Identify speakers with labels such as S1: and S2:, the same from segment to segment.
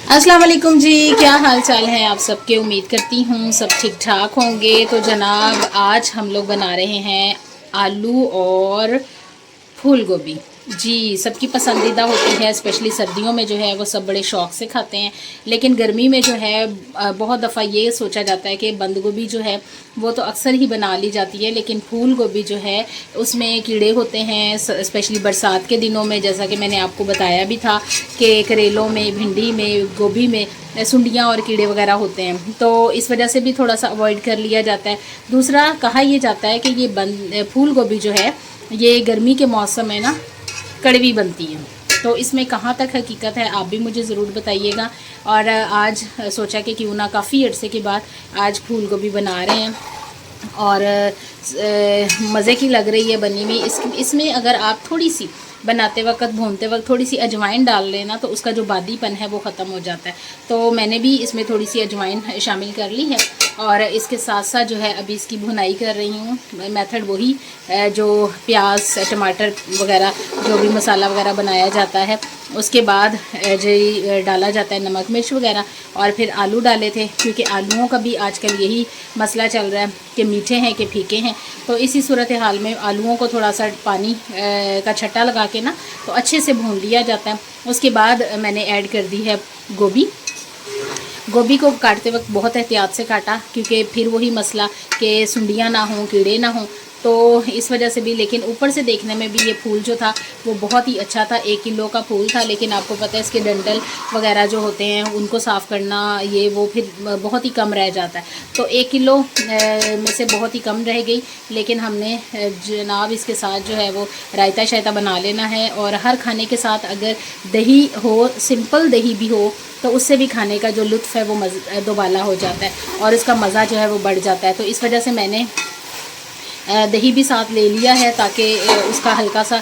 S1: अस्सलाम वालेकुम जी, क्या हाल चाल है आप सबके। उम्मीद करती हूँ सब ठीक ठाक होंगे। तो जनाब आज हम लोग बना रहे हैं आलू और फूल गोभी। जी, सबकी पसंदीदा होती है, स्पेशली सर्दियों में जो है वो सब बड़े शौक़ से खाते हैं। लेकिन गर्मी में जो है बहुत दफ़ा ये सोचा जाता है कि बंद गोभी जो है वो तो अक्सर ही बना ली जाती है, लेकिन फूल गोभी जो है उसमें कीड़े होते हैं, स्पेशली बरसात के दिनों में। जैसा कि मैंने आपको बताया भी था कि करेलों में, भिंडी में, गोभी में सुंडियाँ और कीड़े वगैरह होते हैं, तो इस वजह से भी थोड़ा सा अवॉइड कर लिया जाता है। दूसरा, कहा यह जाता है कि ये फूल गोभी जो है ये गर्मी के मौसम में ना कड़वी बनती है। तो इसमें कहाँ तक हकीकत है आप भी मुझे ज़रूर बताइएगा। और आज सोचा कि क्यों ना काफ़ी अरसे के बाद आज फूल गोभी बना रहे हैं और मज़े की लग रही है बनी हुई। इसमें अगर आप थोड़ी सी बनाते वक्त, भूनते वक्त थोड़ी सी अजवाइन डाल लेना तो उसका जो बादीपन है वो ख़त्म हो जाता है। तो मैंने भी इसमें थोड़ी सी अजवाइन शामिल कर ली है और इसके साथ साथ जो है अभी इसकी भुनाई कर रही हूँ। मेथड वही जो प्याज, टमाटर वगैरह जो भी मसाला वगैरह बनाया जाता है, उसके बाद जो डाला जाता है नमक मिर्च वगैरह, और फिर आलू डाले थे क्योंकि आलूओं का भी आजकल यही मसला चल रहा है कि मीठे हैं कि फीके हैं। तो इसी सूरत हाल में आलूओं को थोड़ा सा पानी का छट्टा लगा के ना तो अच्छे से भून लिया जाता है। उसके बाद मैंने ऐड कर दी है गोभी को काटते वक्त बहुत एहतियात से काटा क्योंकि फिर वही मसला कि सुंडियाँ ना हों, कीड़े ना हों, तो इस वजह से भी। लेकिन ऊपर से देखने में भी ये फूल जो था वो बहुत ही अच्छा था। 1 किलो का फूल था, लेकिन आपको पता है इसके डंठल वगैरह जो होते हैं उनको साफ़ करना ये वो फिर बहुत ही कम रह जाता है। तो 1 किलो में से बहुत ही कम रह गई। लेकिन हमने जनाब इसके साथ जो है वो रायता शायता बना लेना है। और हर खाने के साथ अगर दही हो, सिंपल दही भी हो, तो उससे भी खाने का जो लुत्फ़ है वो दोबाला हो जाता है और इसका मज़ा जो है वो बढ़ जाता है। तो इस वजह से मैंने दही भी साथ ले लिया है ताकि उसका हल्का सा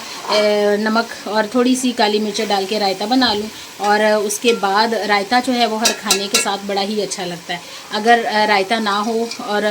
S1: नमक और थोड़ी सी काली मिर्च डाल के रायता बना लूँ। और उसके बाद रायता जो है वो हर खाने के साथ बड़ा ही अच्छा लगता है। अगर रायता ना हो और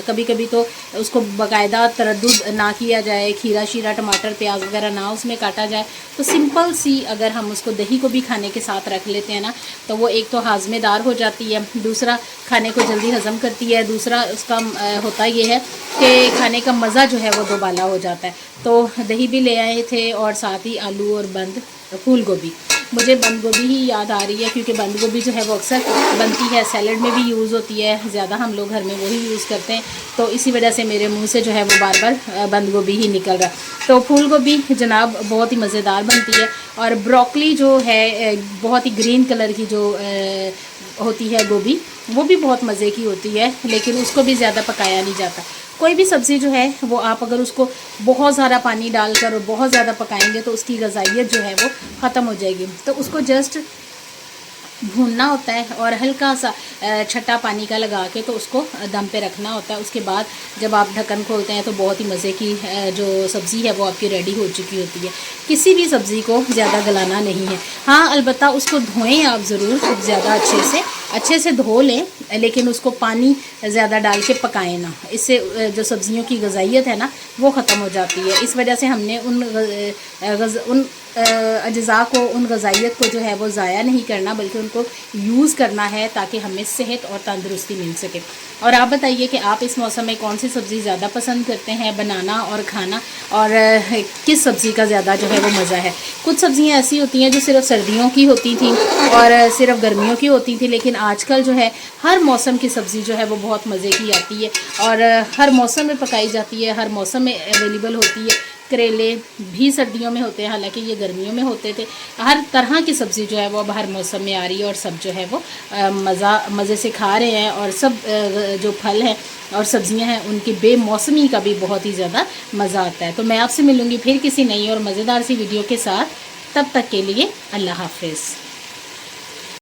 S1: कभी कभी तो उसको बाकायदा तरद्दुद ना किया जाए, खीरा शीरा टमाटर प्याज वगैरह ना उसमें काटा जाए, तो सिंपल सी अगर हम उसको दही को भी खाने के साथ रख लेते हैं ना, तो वो एक तो हाजमेदार हो जाती है, दूसरा खाने को जल्दी हज़म करती है, दूसरा उसका होता ये है कि खाने का मज़ा जो है वो दोबाला हो जाता है। तो दही भी ले आए थे और साथ ही आलू और फूल गोभी। मुझे बंद गोभी ही याद आ रही है क्योंकि बंद गोभी जो है वो अक्सर बनती है, सैलड में भी यूज़ होती है, ज़्यादा हम लोग घर में वही यूज़ करते हैं। तो इसी वजह से मेरे मुंह से जो है वो बार बार बंद गोभी ही निकल रहा। तो फूल गोभी जनाब बहुत ही मज़ेदार बनती है। और ब्रोकली जो है बहुत ही ग्रीन कलर की जो होती है गोभी, वो भी बहुत मज़े की होती है, लेकिन उसको भी ज़्यादा पकाया नहीं जाता। कोई भी सब्ज़ी जो है वो आप अगर उसको बहुत ज़्यादा पानी डालकर और बहुत ज़्यादा पकाएंगे तो उसकी ग़ज़ाइयत जो है वो ख़त्म हो जाएगी। तो उसको जस्ट भूनना होता है और हल्का सा छट्टा पानी का लगा के तो उसको दम पे रखना होता है। उसके बाद जब आप ढक्कन खोलते हैं तो बहुत ही मज़े की जो सब्ज़ी है वो आपकी रेडी हो चुकी होती है। किसी भी सब्ज़ी को ज़्यादा गलाना नहीं है। हाँ, अलबत्ता उसको धोएं आप ज़रूर खूब ज़्यादा अच्छे से धो लें, लेकिन उसको पानी ज़्यादा डाल के पकाएं ना। इससे जो सब्ज़ियों की ग़ज़ाइयत है ना वो ख़त्म हो जाती है। इस वजह से हमने उन अज्ज़ा को, उन ग़ज़ाइयत को जो है वो ज़ाया नहीं करना, बल्कि उनको यूज़ करना है ताकि हमें सेहत और तंदुरुस्ती मिल सके। और आप बताइए कि आप इस मौसम में कौन सी सब्ज़ी ज़्यादा पसंद करते हैं बनाना और खाना, और किस सब्ज़ी का ज़्यादा जो है वो मज़ा है। कुछ सब्ज़ियाँ ऐसी होती हैं जो सिर्फ़ सर्दियों की होती थी और सिर्फ़ गर्मियों की होती थी, लेकिन आजकल जो है हर मौसम की सब्ज़ी जो है वो बहुत मज़े की आती है और हर मौसम में पकाई जाती है, हर मौसम में अवेलेबल होती है। करेले भी सर्दियों में होते हैं, हालांकि ये गर्मियों में होते थे। हर तरह की सब्ज़ी जो है वो अब हर मौसम में आ रही है और सब जो है वो मज़े से खा रहे हैं। और सब जो फल हैं और सब्ज़ियां हैं उनकी बेमौसमी का भी बहुत ही ज़्यादा मज़ा आता है। तो मैं आपसे मिलूँगी फिर किसी नई और मज़ेदार सी वीडियो के साथ। तब तक के लिए अल्लाह हाफ़िज़।